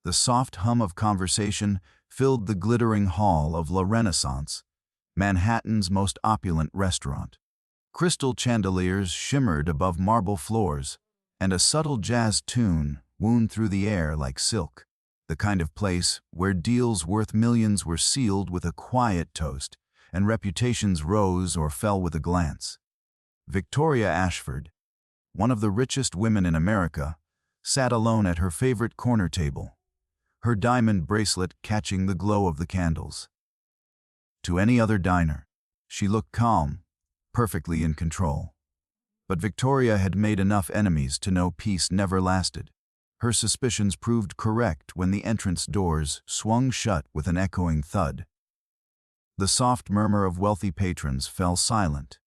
The soft hum of conversation filled the glittering hall of La Renaissance, Manhattan's most opulent restaurant. Crystal chandeliers shimmered above marble floors, and a subtle jazz tune wound through the air like silk. The kind of place where deals worth millions were sealed with a quiet toast, and reputations rose or fell with a glance. Victoria Ashford, one of the richest women in America, sat alone at her favorite corner table, her diamond bracelet catching the glow of the candles. To any other diner, she looked calm, perfectly in control. But Victoria had made enough enemies to know peace never lasted. Her suspicions proved correct when the entrance doors swung shut with an echoing thud. The soft murmur of wealthy patrons fell silent.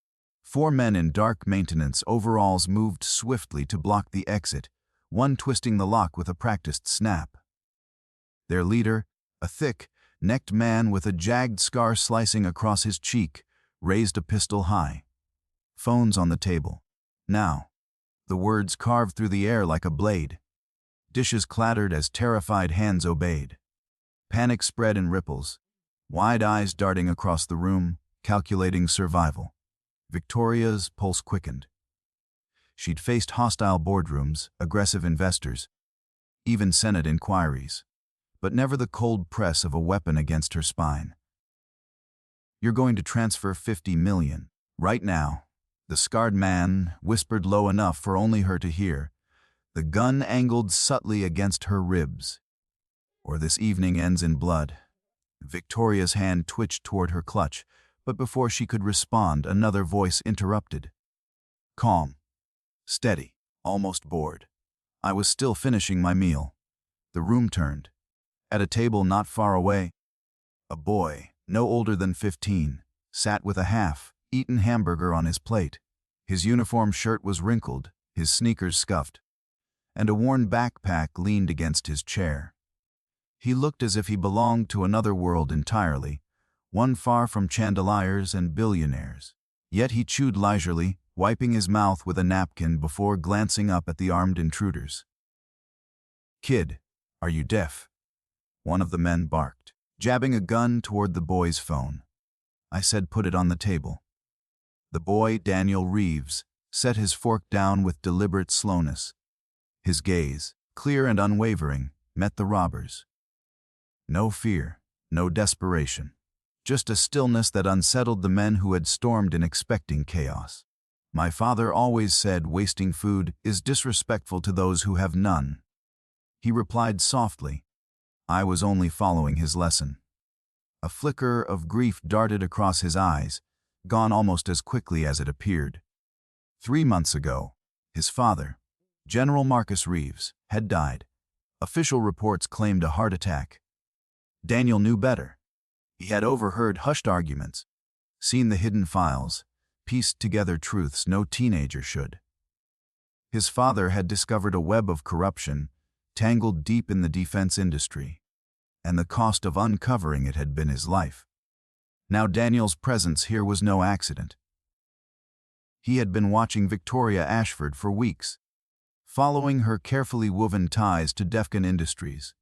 4 men in dark maintenance overalls moved swiftly to block the exit, one twisting the lock with a practiced snap. Their leader, a thick-necked man with a jagged scar slicing across his cheek, raised a pistol high. Phones on the table. Now. The words carved through the air like a blade. Dishes clattered as terrified hands obeyed. Panic spread in ripples, wide eyes darting across the room, calculating survival. Victoria's pulse quickened. She'd faced hostile boardrooms, aggressive investors, even Senate inquiries, but never the cold press of a weapon against her spine. "You're going to transfer 50 million, right now," the scarred man whispered low enough for only her to hear, the gun angled subtly against her ribs. "Or this evening ends in blood." Victoria's hand twitched toward her clutch, but before she could respond, another voice interrupted. Calm. Steady. Almost bored. I was still finishing my meal. The room turned. At a table not far away, a boy, no older than 15, sat with a half-eaten hamburger on his plate. His uniform shirt was wrinkled, his sneakers scuffed, and a worn backpack leaned against his chair. He looked as if he belonged to another world entirely, one far from chandeliers and billionaires. Yet he chewed leisurely, wiping his mouth with a napkin before glancing up at the armed intruders. "Kid, are you deaf?" one of the men barked, jabbing a gun toward the boy's phone. I said put it on the table. The boy, Daniel Reeves, set his fork down with deliberate slowness. His gaze, clear and unwavering, met the robbers. No fear, no desperation. Just a stillness that unsettled the men who had stormed in expecting chaos. "My father always said wasting food is disrespectful to those who have none." He replied softly. I was only following his lesson. A flicker of grief darted across his eyes, gone almost as quickly as it appeared. 3 months ago, his father, General Marcus Reeves, had died. Official reports claimed a heart attack. Daniel knew better. He had overheard hushed arguments, seen the hidden files, pieced together truths no teenager should. His father had discovered a web of corruption tangled deep in the defense industry, and the cost of uncovering it had been his life. Now Daniel's presence here was no accident. He had been watching Victoria Ashford for weeks, following her carefully woven ties to Defcon Industries,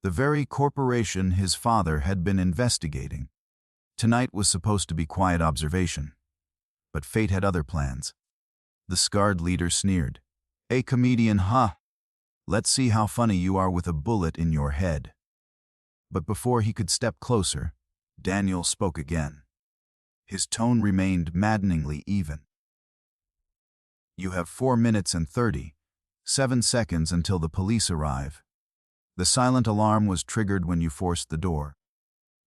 the very corporation his father had been investigating. Tonight was supposed to be quiet observation, but fate had other plans. The scarred leader sneered. "A comedian, huh? Let's see how funny you are with a bullet in your head." But before he could step closer, Daniel spoke again. His tone remained maddeningly even. "You have 4 minutes and 37 seconds until the police arrive. The silent alarm was triggered when you forced the door.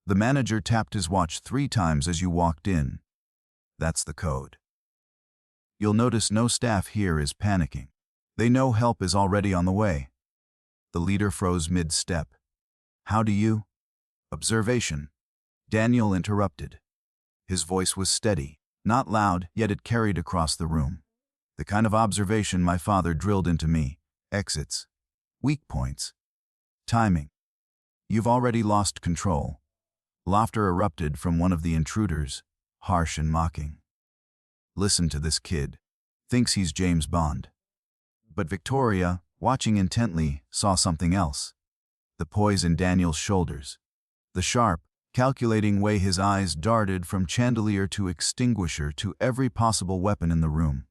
The manager tapped his watch 3 times as you walked in. That's the code. You'll notice no staff here is panicking. They know help is already on the way." The leader froze mid-step. "How do you?" "Observation." Daniel interrupted. His voice was steady, not loud, yet it carried across the room. "The kind of observation my father drilled into me. Exits. Weak points. Timing. You've already lost control." Laughter erupted from one of the intruders, harsh and mocking. "Listen to this kid. Thinks he's James Bond." But Victoria, watching intently, saw something else. the poise in Daniel's shoulders, the sharp, calculating way his eyes darted from chandelier to extinguisher to every possible weapon in the room.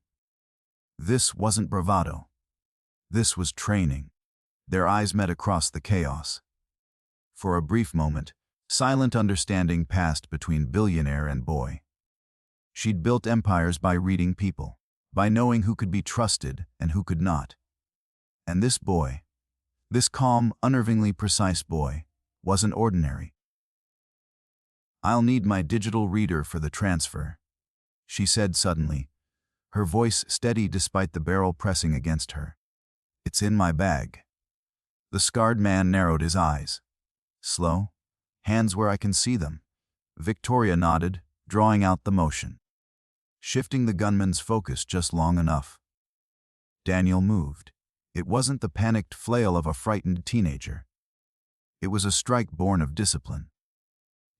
This wasn't bravado. This was training. Their eyes met across the chaos. For a brief moment, silent understanding passed between billionaire and boy. She'd built empires by reading people, by knowing who could be trusted and who could not. And this boy, this calm, unnervingly precise boy, wasn't ordinary. "I'll need my digital reader for the transfer," she said suddenly, her voice steady despite the barrel pressing against her. "It's in my bag." The scarred man narrowed his eyes. "Slow? Hands where I can see them." Victoria nodded, drawing out the motion, shifting the gunman's focus just long enough. Daniel moved. It wasn't the panicked flail of a frightened teenager. It was a strike born of discipline.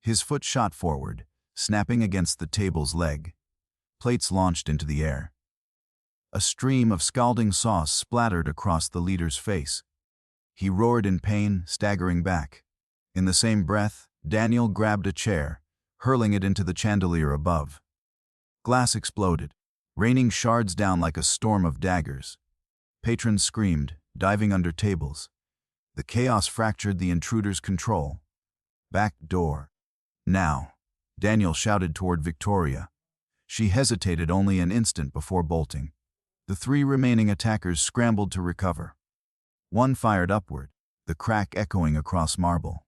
His foot shot forward, snapping against the table's leg. Plates launched into the air. A stream of scalding sauce splattered across the leader's face. He roared in pain, staggering back. In the same breath, Daniel grabbed a chair, hurling it into the chandelier above. Glass exploded, raining shards down like a storm of daggers. Patrons screamed, diving under tables. The chaos fractured the intruder's control. "Back door. Now," Daniel shouted toward Victoria. She hesitated only an instant before bolting. The three remaining attackers scrambled to recover. One fired upward, the crack echoing across marble.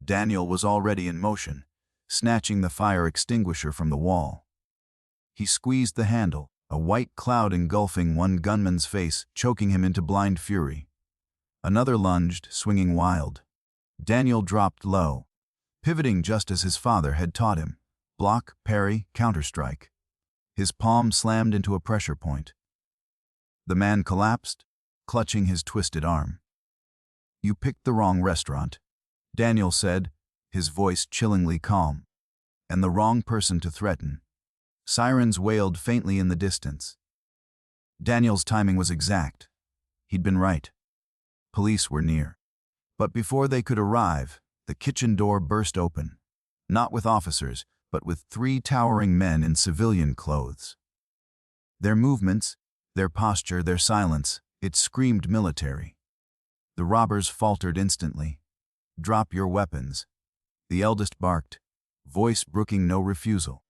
Daniel was already in motion, snatching the fire extinguisher from the wall. He squeezed the handle, a white cloud engulfing one gunman's face, choking him into blind fury. Another lunged, swinging wild. Daniel dropped low, pivoting just as his father had taught him. Block, parry, counterstrike. His palm slammed into a pressure point. The man collapsed, clutching his twisted arm. "You picked the wrong restaurant," Daniel said, his voice chillingly calm. "And the wrong person to threaten." Sirens wailed faintly in the distance. Daniel's timing was exact. He'd been right. Police were near. But before they could arrive, the kitchen door burst open. Not with officers, but with three towering men in civilian clothes. Their movements, their posture, their silence, it screamed military. The robbers faltered instantly. "Drop your weapons," the eldest barked, voice brooking no refusal.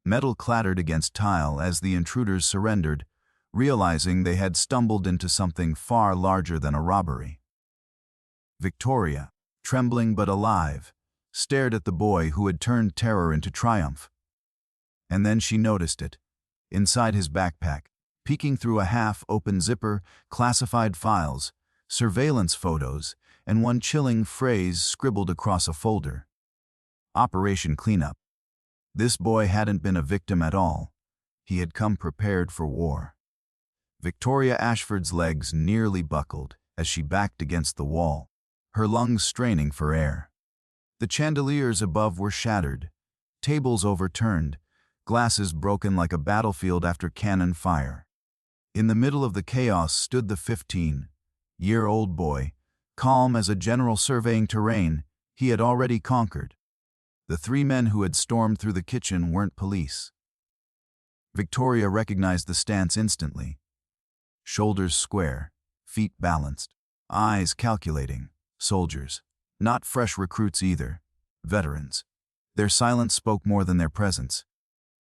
Metal clattered against tile as the intruders surrendered, realizing they had stumbled into something far larger than a robbery. Victoria, trembling but alive, stared at the boy who had turned terror into triumph. And then she noticed it. Inside his backpack, peeking through a half-open zipper, classified files, surveillance photos, and one chilling phrase scribbled across a folder. Operation Cleanup. This boy hadn't been a victim at all. He had come prepared for war. Victoria Ashford's legs nearly buckled as she backed against the wall, her lungs straining for air. The chandeliers above were shattered, tables overturned, glasses broken like a battlefield after cannon fire. In the middle of the chaos stood the 15-year-old boy, calm as a general surveying terrain he had already conquered. The three men who had stormed through the kitchen weren't police. Victoria recognized the stance instantly. Shoulders square, feet balanced, eyes calculating. Soldiers. Not fresh recruits either. Veterans. Their silence spoke more than their presence.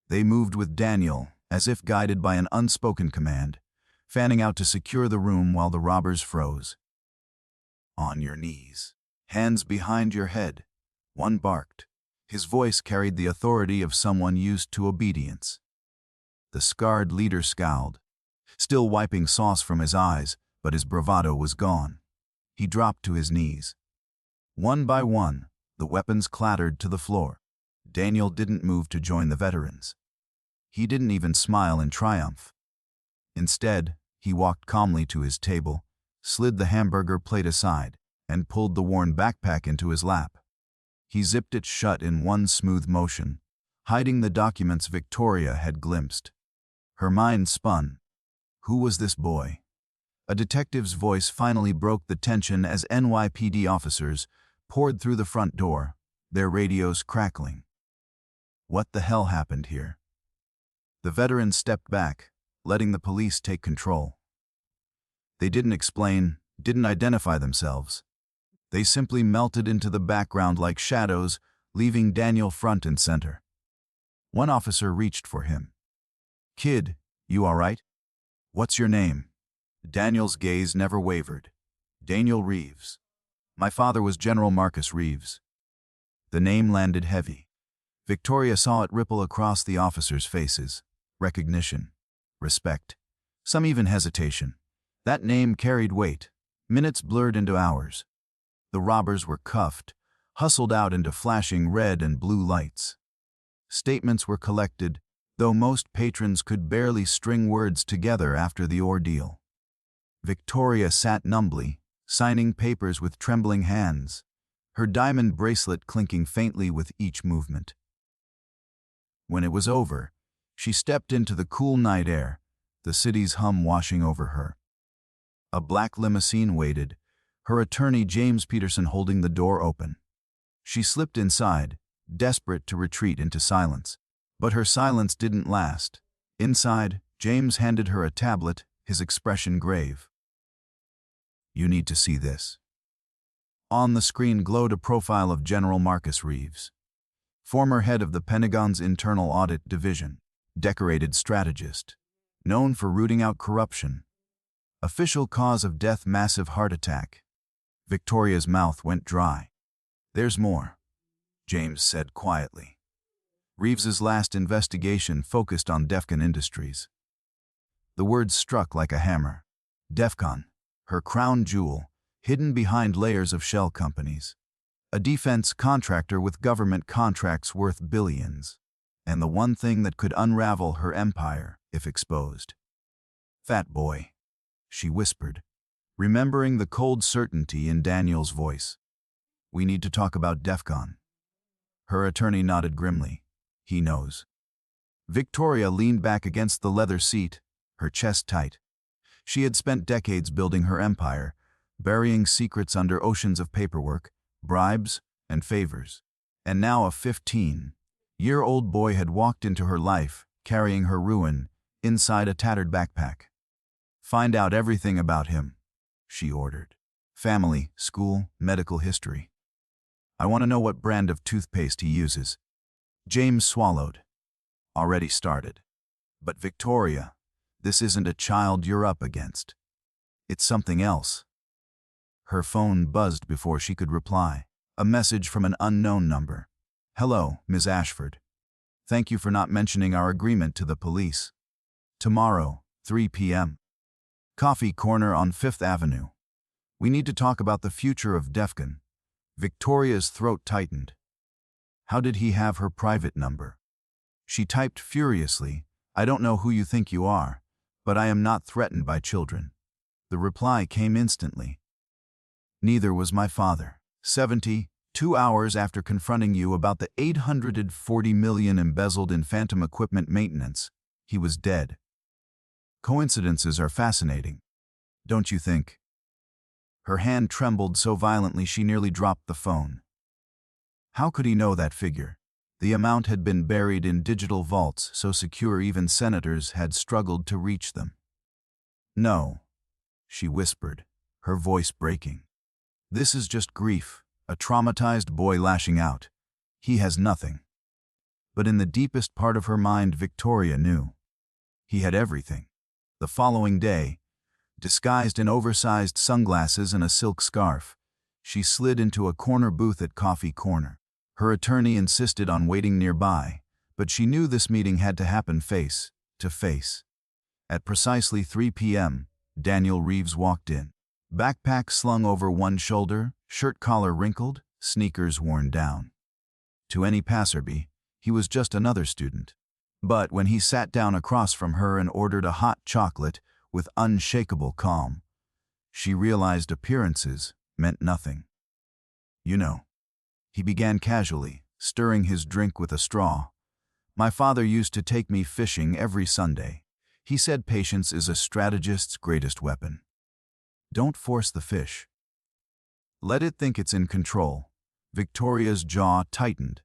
They moved with Daniel, as if guided by an unspoken command, fanning out to secure the room while the robbers froze. "On your knees. Hands behind your head," one barked. His voice carried the authority of someone used to obedience. The scarred leader scowled, still wiping sauce from his eyes, but his bravado was gone. He dropped to his knees. One by one, the weapons clattered to the floor. Daniel didn't move to join the veterans. He didn't even smile in triumph. Instead, he walked calmly to his table, slid the hamburger plate aside, and pulled the worn backpack into his lap. He zipped it shut in one smooth motion, hiding the documents Victoria had glimpsed. Her mind spun. Who was this boy? A detective's voice finally broke the tension as NYPD officers poured through the front door, their radios crackling. What the hell happened here? The veterans stepped back, letting the police take control. They didn't explain, didn't identify themselves. They simply melted into the background like shadows, leaving Daniel front and center. One officer reached for him. "Kid, you all right? What's your name?" Daniel's gaze never wavered. "Daniel Reeves. My father was General Marcus Reeves." The name landed heavy. Victoria saw it ripple across the officers' faces. Recognition, respect, some even hesitation. That name carried weight. Minutes blurred into hours. The robbers were cuffed, hustled out into flashing red and blue lights. Statements were collected, though most patrons could barely string words together after the ordeal. Victoria sat numbly, signing papers with trembling hands, her diamond bracelet clinking faintly with each movement. When it was over, she stepped into the cool night air, the city's hum washing over her. A black limousine waited, her attorney James Peterson holding the door open. She slipped inside, desperate to retreat into silence. But her silence didn't last. Inside, James handed her a tablet, his expression grave. "You need to see this." On the screen glowed a profile of General Marcus Reeves, former head of the Pentagon's Internal Audit Division, decorated strategist, known for rooting out corruption. Official cause of death: massive heart attack. Victoria's mouth went dry. "There's more," James said quietly. Reeves's last investigation focused on Defcon Industries. The words struck like a hammer. Defcon, her crown jewel, hidden behind layers of shell companies. A defense contractor with government contracts worth billions. And the one thing that could unravel her empire if exposed. "Fat boy," she whispered, remembering the cold certainty in Daniel's voice. "We need to talk about Defcon." Her attorney nodded grimly. "He knows." Victoria leaned back against the leather seat, her chest tight. She had spent decades building her empire, burying secrets under oceans of paperwork, bribes, and favors. And now a 15-year-old boy had walked into her life, carrying her ruin inside a tattered backpack. "Find out everything about him," she ordered. "Family, school, medical history. I want to know what brand of toothpaste he uses." James swallowed. "Already started. But Victoria, this isn't a child you're up against. It's something else." Her phone buzzed before she could reply. A message from an unknown number. "Hello, Ms. Ashford. Thank you for not mentioning our agreement to the police. Tomorrow, 3 p.m. Coffee Corner on 5th Avenue. We need to talk about the future of Defcon." Victoria's throat tightened. How did he have her private number? She typed furiously, "I don't know who you think you are, but I am not threatened by children." The reply came instantly. "Neither was my father. 72 hours after confronting you about the $840 million embezzled in phantom equipment maintenance, he was dead." Coincidences are fascinating, don't you think? Her hand trembled so violently she nearly dropped the phone. How could he know that figure? The amount had been buried in digital vaults so secure even senators had struggled to reach them. "No," she whispered, her voice breaking. "This is just grief, a traumatized boy lashing out. He has nothing." But in the deepest part of her mind, Victoria knew. He had everything. The following day, disguised in oversized sunglasses and a silk scarf, she slid into a corner booth at Coffee Corner. Her attorney insisted on waiting nearby, but she knew this meeting had to happen face to face. At precisely 3 p.m., Daniel Reeves walked in. Backpack slung over one shoulder, shirt collar wrinkled, sneakers worn down. To any passerby, he was just another student. But when he sat down across from her and ordered a hot chocolate with unshakable calm, she realized appearances meant nothing. "You know," he began casually, stirring his drink with a straw, "my father used to take me fishing every Sunday. He said patience is a strategist's greatest weapon. Don't force the fish. Let it think it's in control. Victoria's jaw tightened.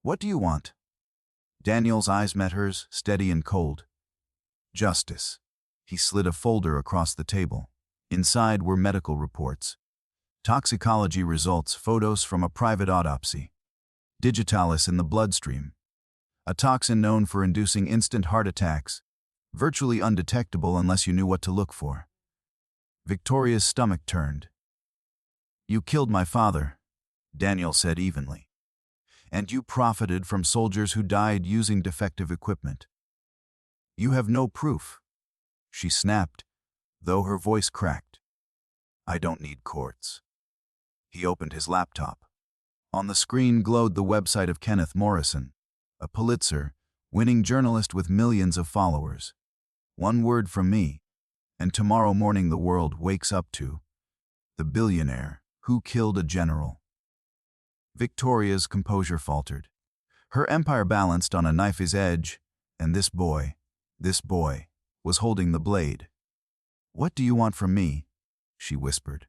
What do you want? Daniel's eyes met hers, steady and cold. Justice. He slid a folder across the table. Inside were medical reports. Toxicology results, photos from a private autopsy. Digitalis in the bloodstream. A toxin known for inducing instant heart attacks, virtually undetectable unless you knew what to look for. Victoria's stomach turned. You killed my father, Daniel said evenly. And you profited from soldiers who died using defective equipment. You have no proof, she snapped, though her voice cracked. I don't need courts. He opened his laptop. On the screen glowed the website of Kenneth Morrison, a Pulitzer-winning journalist with millions of followers. One word from me, and tomorrow morning the world wakes up to the billionaire who killed a general. Victoria's composure faltered. Her empire balanced on a knife's edge, and this boy, was holding the blade. What do you want from me? She whispered.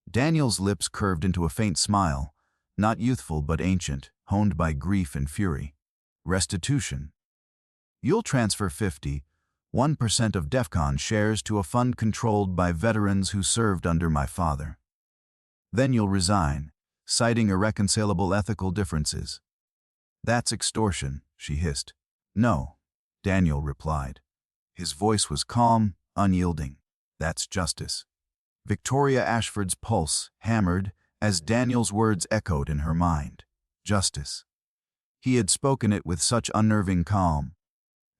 Daniel's lips curved into a faint smile, not youthful but ancient, honed by grief and fury. Restitution. You'll transfer 51% of DEFCON shares to a fund controlled by veterans who served under my father. Then you'll resign, citing irreconcilable ethical differences. That's extortion, she hissed. No, Daniel replied. His voice was calm, unyielding. That's justice. Victoria Ashford's pulse hammered as Daniel's words echoed in her mind. Justice. He had spoken it with such unnerving calm,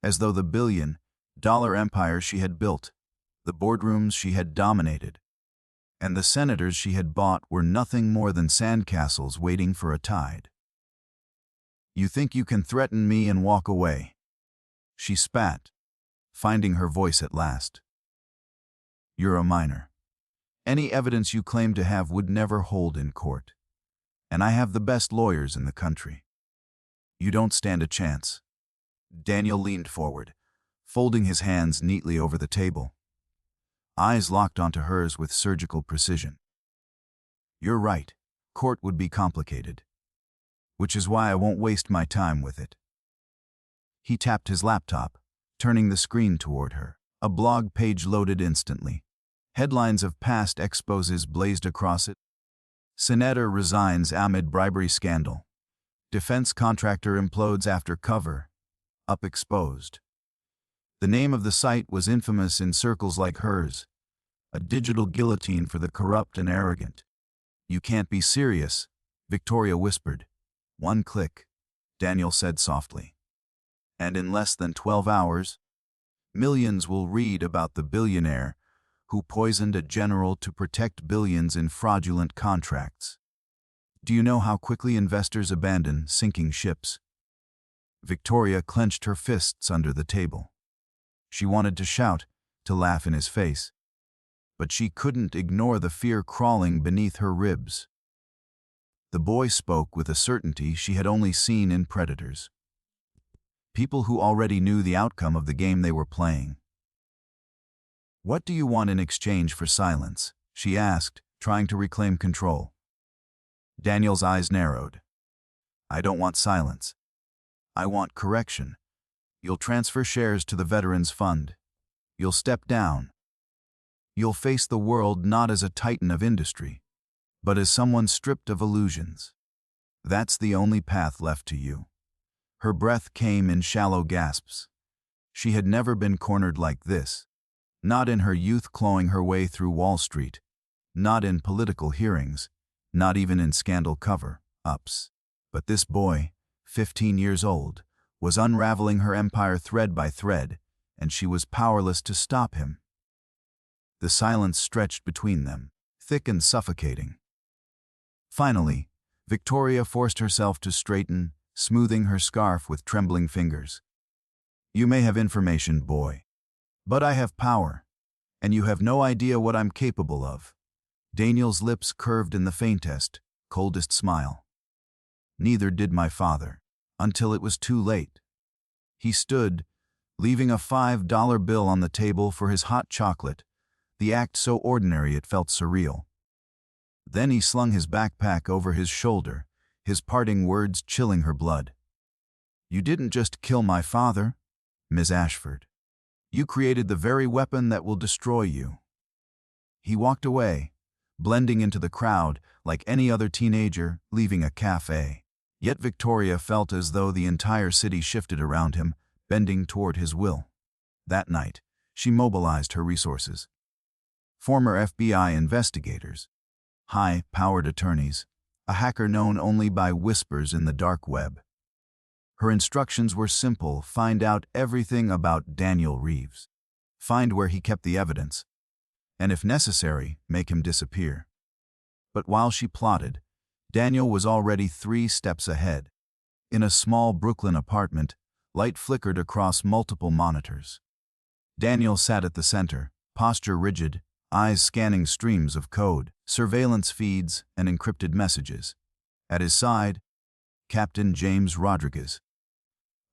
as though the billion-dollar empire she had built, the boardrooms she had dominated, and the senators she had bought were nothing more than sandcastles waiting for a tide. You think you can threaten me and walk away? She spat, finding her voice at last. You're a minor. Any evidence you claim to have would never hold in court. And I have the best lawyers in the country. You don't stand a chance. Daniel leaned forward, folding his hands neatly over the table. Eyes locked onto hers with surgical precision. You're right. Court would be complicated. Which is why I won't waste my time with it. He tapped his laptop, turning the screen toward her. A blog page loaded instantly. Headlines of past exposes blazed across it. Senator resigns amid bribery scandal. Defense contractor implodes after cover. Up exposed. The name of the site was infamous in circles like hers. A digital guillotine for the corrupt and arrogant. You can't be serious, Victoria whispered. One click, Daniel said softly. And in less than 12 hours, millions will read about the billionaire who poisoned a general to protect billions in fraudulent contracts. Do you know how quickly investors abandon sinking ships? Victoria clenched her fists under the table. She wanted to shout, to laugh in his face, but she couldn't ignore the fear crawling beneath her ribs. The boy spoke with a certainty she had only seen in predators. People who already knew the outcome of the game they were playing. What do you want in exchange for silence? She asked, trying to reclaim control. Daniel's eyes narrowed. I don't want silence. I want correction. You'll transfer shares to the Veterans Fund. You'll step down. You'll face the world not as a titan of industry, but as someone stripped of illusions. That's the only path left to you. Her breath came in shallow gasps. She had never been cornered like this. Not in her youth clawing her way through Wall Street. Not in political hearings. Not even in scandal cover-ups. But this boy, 15 years old, was unraveling her empire thread by thread, and she was powerless to stop him. The silence stretched between them, thick and suffocating. Finally, Victoria forced herself to straighten, smoothing her scarf with trembling fingers. You may have information, boy, but I have power, and you have no idea what I'm capable of. Daniel's lips curved in the faintest, coldest smile. Neither did my father, until it was too late. He stood, leaving a $5 bill on the table for his hot chocolate, the act so ordinary it felt surreal. Then he slung his backpack over his shoulder, his parting words chilling her blood. "You didn't just kill my father, Miss Ashford. You created the very weapon that will destroy you." He walked away, blending into the crowd like any other teenager leaving a cafe. Yet Victoria felt as though the entire city shifted around him, bending toward his will. That night, she mobilized her resources. Former FBI investigators, high-powered attorneys, a hacker known only by whispers in the dark web. Her instructions were simple: find out everything about Daniel Reeves. Find where he kept the evidence, and if necessary, make him disappear. But while she plotted, Daniel was already 3 steps ahead. In a small Brooklyn apartment, light flickered across multiple monitors. Daniel sat at the center, posture rigid, eyes scanning streams of code, surveillance feeds, and encrypted messages. At his side, Captain James Rodriguez,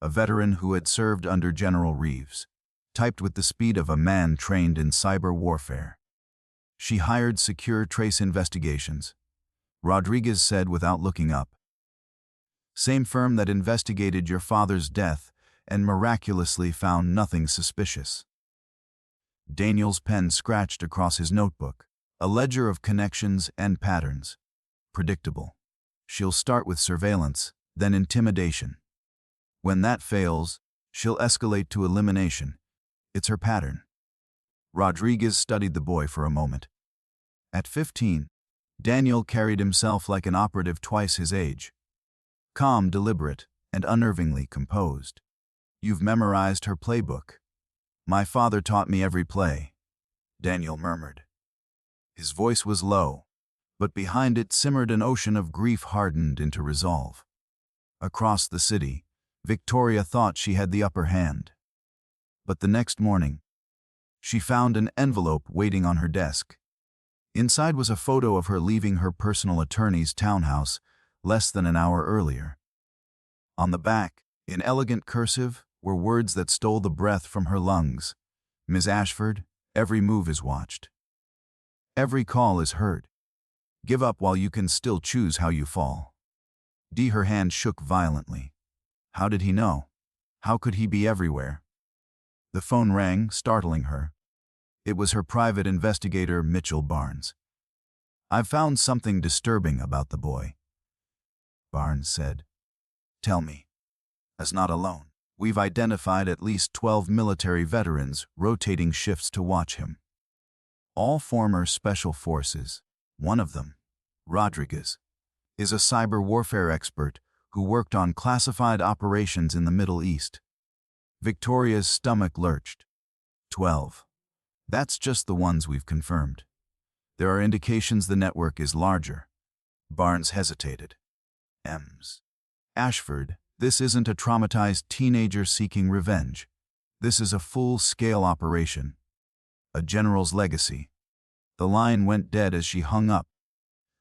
a veteran who had served under General Reeves, typed with the speed of a man trained in cyber warfare. "She hired Secure Trace Investigations," Rodriguez said without looking up. "Same firm that investigated your father's death and miraculously found nothing suspicious." Daniel's pen scratched across his notebook, a ledger of connections and patterns. Predictable. She'll start with surveillance, then intimidation. When that fails, she'll escalate to elimination. It's her pattern. Rodriguez studied the boy for a moment. At 15, Daniel carried himself like an operative twice his age. Calm, deliberate, and unnervingly composed. "You've memorized her playbook." "My father taught me every play," Daniel murmured. His voice was low, but behind it simmered an ocean of grief hardened into resolve. Across the city, Victoria thought she had the upper hand. But the next morning, she found an envelope waiting on her desk. Inside was a photo of her leaving her personal attorney's townhouse less than an hour earlier. On the back, in elegant cursive, were words that stole the breath from her lungs. "Ms. Ashford, every move is watched. Every call is heard. Give up while you can still choose how you fall." Her hand shook violently. How did he know? How could he be everywhere? The phone rang, startling her. It was her private investigator, Mitchell Barnes. "I've found something disturbing about the boy," Barnes said. "Tell me." "As not alone. We've identified at least 12 military veterans rotating shifts to watch him. All former special forces. One of them, Rodriguez, is a cyber warfare expert who worked on classified operations in the Middle East." Victoria's stomach lurched. 12. That's just the ones we've confirmed. There are indications the network is larger. Barnes hesitated. "Ms. Ashford, this isn't a traumatized teenager seeking revenge. This is a full-scale operation. A general's legacy." The line went dead as she hung up.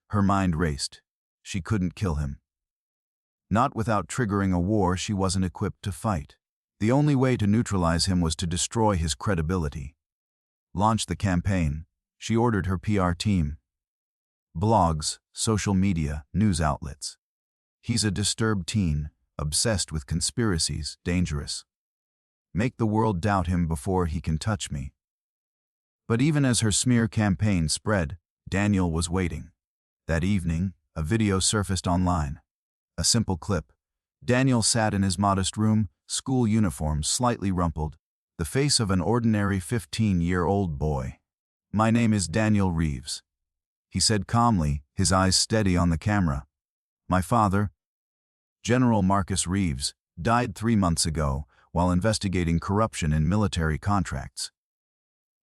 Her mind raced. She couldn't kill him. Not without triggering a war she wasn't equipped to fight. The only way to neutralize him was to destroy his credibility. Launch the campaign, she ordered her PR team. Blogs, social media, news outlets. "He's a disturbed teen, obsessed with conspiracies, dangerous. Make the world doubt him before he can touch me." But even as her smear campaign spread, Daniel was waiting. That evening, a video surfaced online. A simple clip. Daniel sat in his modest room, school uniform slightly rumpled, the face of an ordinary 15-year-old boy. "My name is Daniel Reeves," he said calmly, his eyes steady on the camera. "My father, General Marcus Reeves, died 3 months ago while investigating corruption in military contracts.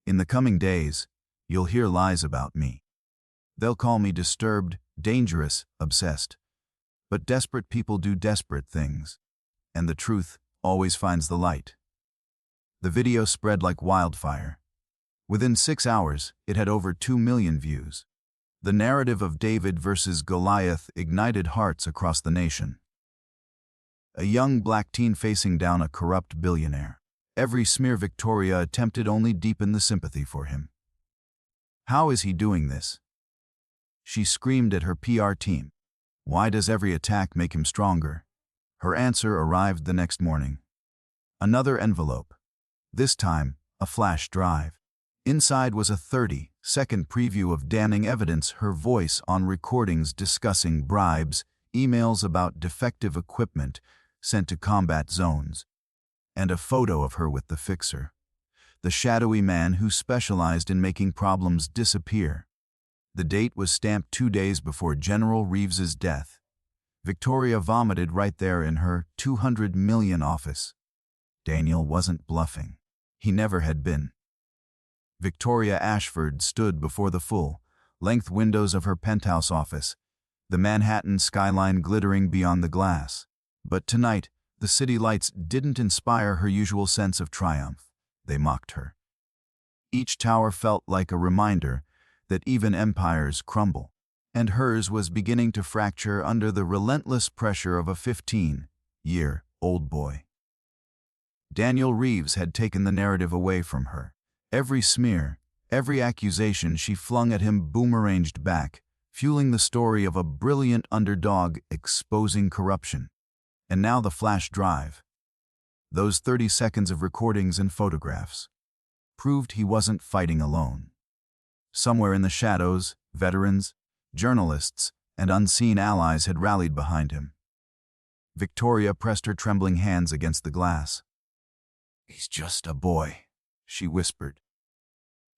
In the coming days, you'll hear lies about me. They'll call me disturbed, dangerous, obsessed. But desperate people do desperate things, and the truth always finds the light." The video spread like wildfire. Within 6 hours, it had over 2 million views. The narrative of David versus Goliath ignited hearts across the nation. A young black teen facing down a corrupt billionaire. Every smear Victoria attempted only deepened the sympathy for him. How is he doing this? She screamed at her PR team. Why does every attack make him stronger? Her answer arrived the next morning. Another envelope. This time, a flash drive. Inside was a 30-second preview of damning evidence, her voice on recordings discussing bribes, emails about defective equipment sent to combat zones, and a photo of her with the fixer, the shadowy man who specialized in making problems disappear. The date was stamped 2 days before General Reeves's death. Victoria vomited right there in her 200 million office. Daniel wasn't bluffing. He never had been. Victoria Ashford stood before the full-length windows of her penthouse office, the Manhattan skyline glittering beyond the glass. But tonight, the city lights didn't inspire her usual sense of triumph. They mocked her. Each tower felt like a reminder that even empires crumble, and hers was beginning to fracture under the relentless pressure of a 15-year-old boy. Daniel Reeves had taken the narrative away from her. Every smear, every accusation she flung at him boomeranged back, fueling the story of a brilliant underdog exposing corruption. And now the flash drive. Those 30 seconds of recordings and photographs proved he wasn't fighting alone. Somewhere in the shadows, veterans, journalists, and unseen allies had rallied behind him. Victoria pressed her trembling hands against the glass. "He's just a boy," she whispered.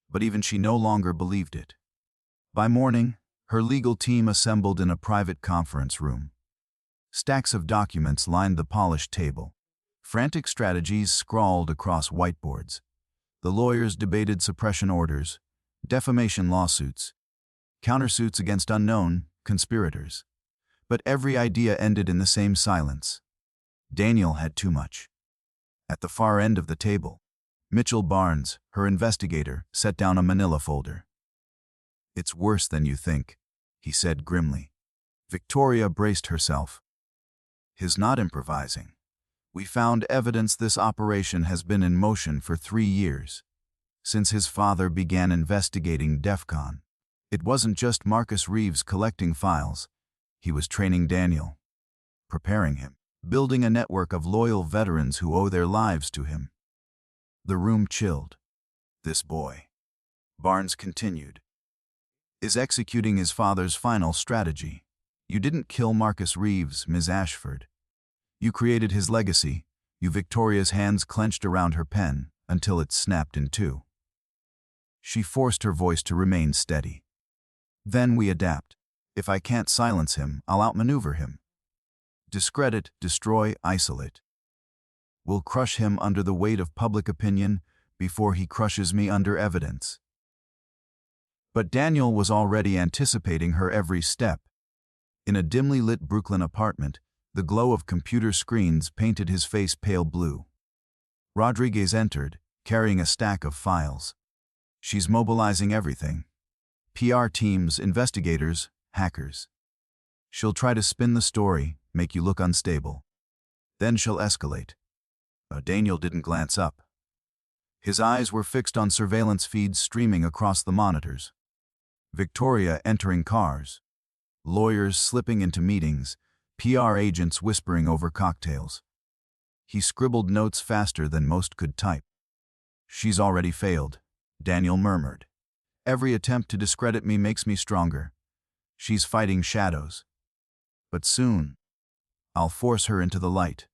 But even she no longer believed it. By morning, her legal team assembled in a private conference room. Stacks of documents lined the polished table. Frantic strategies scrawled across whiteboards. The lawyers debated suppression orders, defamation lawsuits, countersuits against unknown conspirators. But every idea ended in the same silence. Daniel had too much. At the far end of the table, Mitchell Barnes, her investigator, set down a manila folder. "It's worse than you think," he said grimly. Victoria braced herself. "He's not improvising. We found evidence this operation has been in motion for 3 years, since his father began investigating DEFCON. It wasn't just Marcus Reeves collecting files. He was training Daniel, preparing him, building a network of loyal veterans who owe their lives to him." The room chilled. "This boy," Barnes continued, "is executing his father's final strategy. You didn't kill Marcus Reeves, Ms. Ashford. You created his legacy." Victoria's hands clenched around her pen until it snapped in two. She forced her voice to remain steady. "Then we adapt. If I can't silence him, I'll outmaneuver him. Discredit, destroy, isolate. We'll crush him under the weight of public opinion before he crushes me under evidence." But Daniel was already anticipating her every step. In a dimly lit Brooklyn apartment, the glow of computer screens painted his face pale blue. Rodriguez entered, carrying a stack of files. "She's mobilizing everything. PR teams, investigators, hackers. She'll try to spin the story, make you look unstable. Then she'll escalate." Daniel didn't glance up. His eyes were fixed on surveillance feeds streaming across the monitors. Victoria entering cars. Lawyers slipping into meetings. PR agents whispering over cocktails. He scribbled notes faster than most could type. "She's already failed," Daniel murmured. "Every attempt to discredit me makes me stronger. She's fighting shadows. But soon, I'll force her into the light."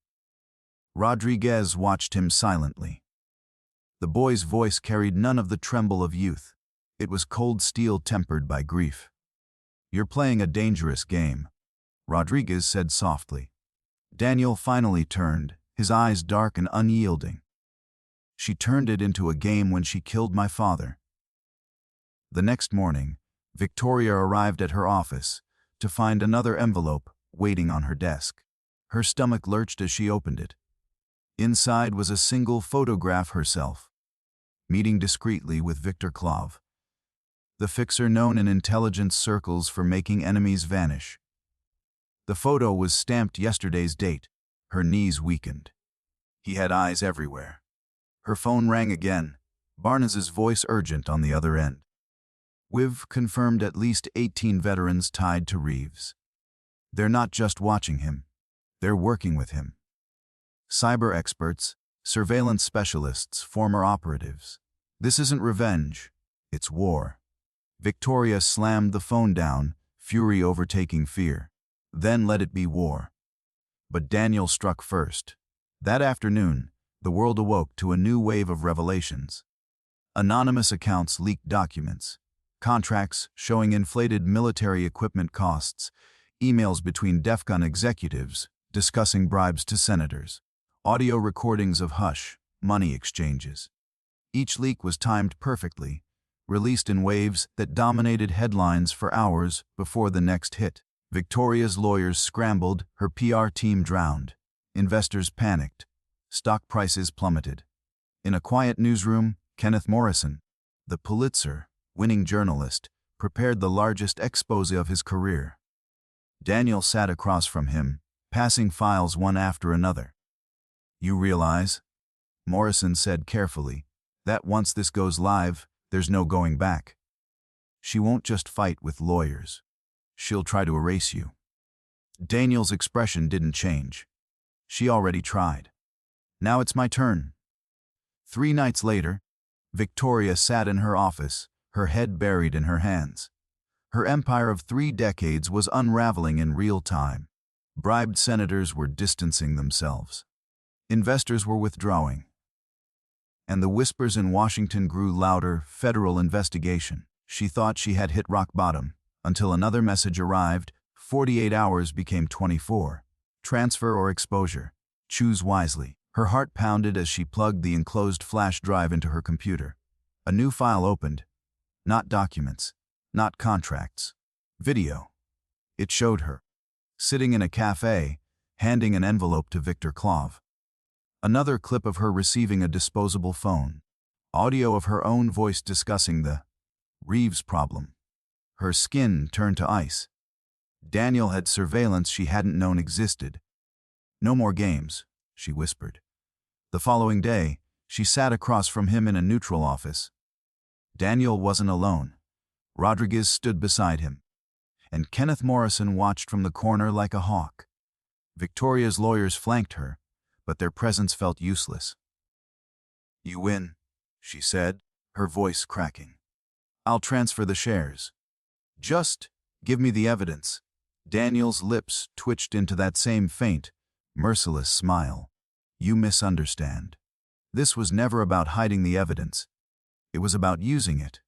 Rodriguez watched him silently. The boy's voice carried none of the tremble of youth. It was cold steel tempered by grief. "You're playing a dangerous game," Rodriguez said softly. Daniel finally turned, his eyes dark and unyielding. "She turned it into a game when she killed my father." The next morning, Victoria arrived at her office to find another envelope waiting on her desk. Her stomach lurched as she opened it. Inside was a single photograph herself, meeting discreetly with Victor Clove, the fixer known in intelligence circles for making enemies vanish. The photo was stamped yesterday's date. Her knees weakened. He had eyes everywhere. Her phone rang again, Barnes's voice urgent on the other end. We've confirmed at least 18 veterans tied to Reeves. They're not just watching him, they're working with him. Cyber experts, surveillance specialists, former operatives. This isn't revenge, it's war. Victoria slammed the phone down, fury overtaking fear. Then let it be war. But Daniel struck first. That afternoon, the world awoke to a new wave of revelations. Anonymous accounts leaked documents, contracts showing inflated military equipment costs, emails between DEFCON executives discussing bribes to senators, audio recordings of hush money exchanges. Each leak was timed perfectly, released in waves that dominated headlines for hours before the next hit. Victoria's lawyers scrambled, her PR team drowned. Investors panicked. Stock prices plummeted. In a quiet newsroom, Kenneth Morrison, the Pulitzer-winning journalist, prepared the largest exposé of his career. Daniel sat across from him, passing files one after another. "You realize," Morrison said carefully, "that once this goes live, there's no going back. She won't just fight with lawyers. She'll try to erase you." Daniel's expression didn't change. "She already tried. Now it's my turn." 3 nights later, Victoria sat in her office, her head buried in her hands. Her empire of 3 decades was unraveling in real time. Bribed senators were distancing themselves. Investors were withdrawing. And the whispers in Washington grew louder. Federal investigation. She thought she had hit rock bottom, until another message arrived. 48 hours became 24. Transfer or exposure. Choose wisely. Her heart pounded as she plugged the enclosed flash drive into her computer. A new file opened. Not documents, not contracts. Video. It showed her, sitting in a cafe, handing an envelope to Victor Clauve. Another clip of her receiving a disposable phone. Audio of her own voice discussing the Reeves problem. Her skin turned to ice. Daniel had surveillance she hadn't known existed. "No more games," she whispered. The following day, she sat across from him in a neutral office. Daniel wasn't alone. Rodriguez stood beside him, and Kenneth Morrison watched from the corner like a hawk. Victoria's lawyers flanked her, but their presence felt useless. "You win," she said, her voice cracking. "I'll transfer the shares. Just give me the evidence." Daniel's lips twitched into that same faint, merciless smile. "You misunderstand. This was never about hiding the evidence. It was about using it."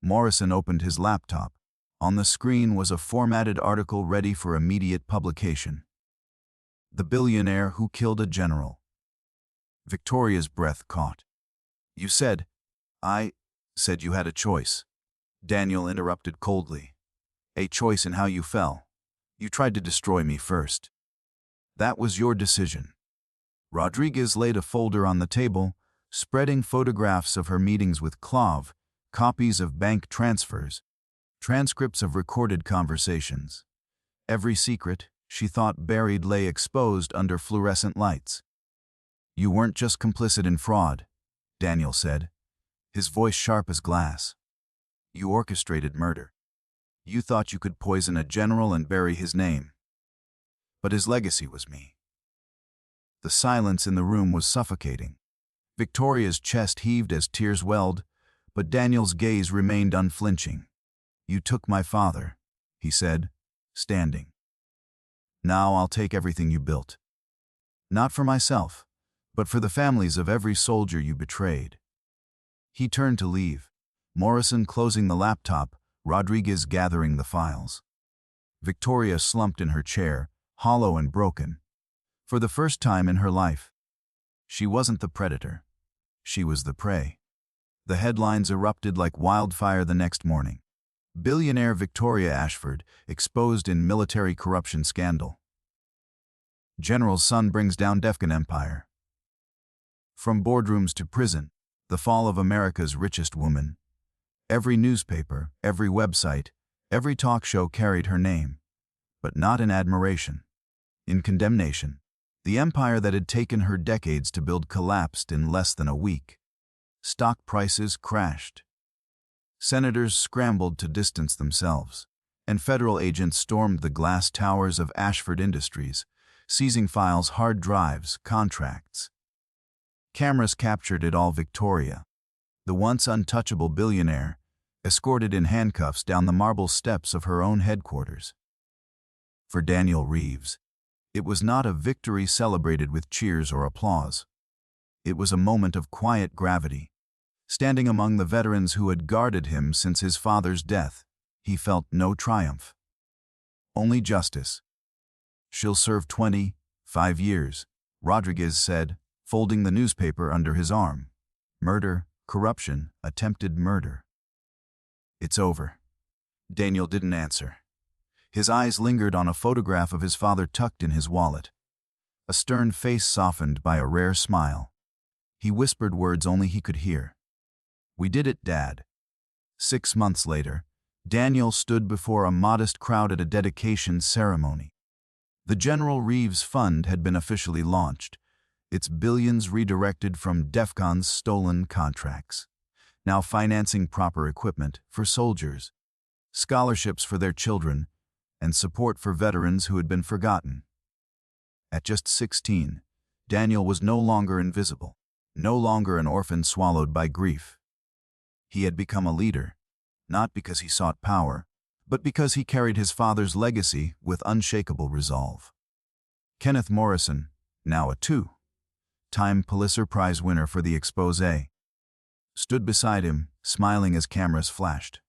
Morrison opened his laptop. On the screen was a formatted article ready for immediate publication. "The billionaire who killed a general." Victoria's breath caught. "You said—" "I said you had a choice," Daniel interrupted coldly. "A choice in how you fell. You tried to destroy me first. That was your decision." Rodriguez laid a folder on the table, spreading photographs of her meetings with Clauve, copies of bank transfers, transcripts of recorded conversations. Every secret, she thought, buried lay exposed under fluorescent lights. "You weren't just complicit in fraud," Daniel said, his voice sharp as glass. "You orchestrated murder. You thought you could poison a general and bury his name. But his legacy was me." The silence in the room was suffocating. Victoria's chest heaved as tears welled, but Daniel's gaze remained unflinching. "You took my father," he said, standing. "Now I'll take everything you built. Not for myself, but for the families of every soldier you betrayed." He turned to leave, Morrison closing the laptop, Rodriguez gathering the files. Victoria slumped in her chair, hollow and broken. For the first time in her life, she wasn't the predator. She was the prey. The headlines erupted like wildfire the next morning. Billionaire Victoria Ashford exposed in military corruption scandal. General's son brings down DEFCON empire. From boardrooms to prison, the fall of America's richest woman. Every newspaper, every website, every talk show carried her name, but not in admiration, in condemnation. The empire that had taken her decades to build collapsed in less than a week. Stock prices crashed. Senators scrambled to distance themselves, and federal agents stormed the glass towers of Ashford Industries, seizing files, hard drives, contracts. Cameras captured it all. Victoria, the once untouchable billionaire, escorted in handcuffs down the marble steps of her own headquarters. For Daniel Reeves, it was not a victory celebrated with cheers or applause. It was a moment of quiet gravity. Standing among the veterans who had guarded him since his father's death, he felt no triumph. Only justice. "She'll serve 25 years, Rodriguez said, folding the newspaper under his arm. "Murder, corruption, attempted murder." "It's over." Daniel didn't answer. His eyes lingered on a photograph of his father tucked in his wallet. A stern face softened by a rare smile. He whispered words only he could hear. "We did it, Dad." 6 months later, Daniel stood before a modest crowd at a dedication ceremony. The General Reeves Fund had been officially launched, its billions redirected from DEFCON's stolen contracts, now financing proper equipment for soldiers, scholarships for their children, and support for veterans who had been forgotten. At just 16, Daniel was no longer invisible, no longer an orphan swallowed by grief. He had become a leader, not because he sought power, but because he carried his father's legacy with unshakable resolve. Kenneth Morrison, now a two-time Pulitzer Prize winner for the exposé, stood beside him, smiling as cameras flashed.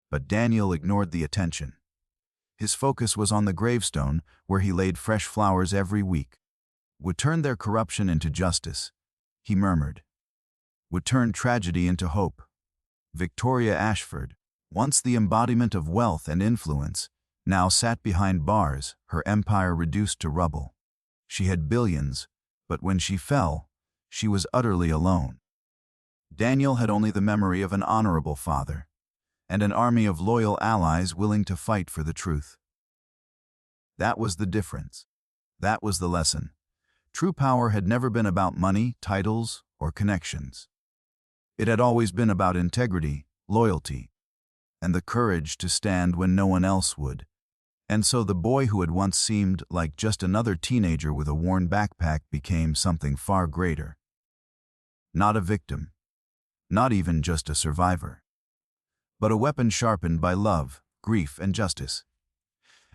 But Daniel ignored the attention. His focus was on the gravestone, where he laid fresh flowers every week. "Would turn their corruption into justice," he murmured. "Would turn tragedy into hope." Victoria Ashford, once the embodiment of wealth and influence, now sat behind bars, her empire reduced to rubble. She had billions, but when she fell, she was utterly alone. Daniel had only the memory of an honorable father, and an army of loyal allies willing to fight for the truth. That was the difference. That was the lesson. True power had never been about money, titles, or connections. It had always been about integrity, loyalty, and the courage to stand when no one else would. And so the boy who had once seemed like just another teenager with a worn backpack became something far greater. Not a victim, not even just a survivor, but a weapon sharpened by love, grief, and justice.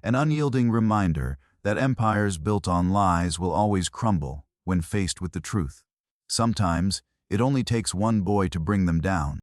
An unyielding reminder that empires built on lies will always crumble when faced with the truth. Sometimes, it only takes one boy to bring them down.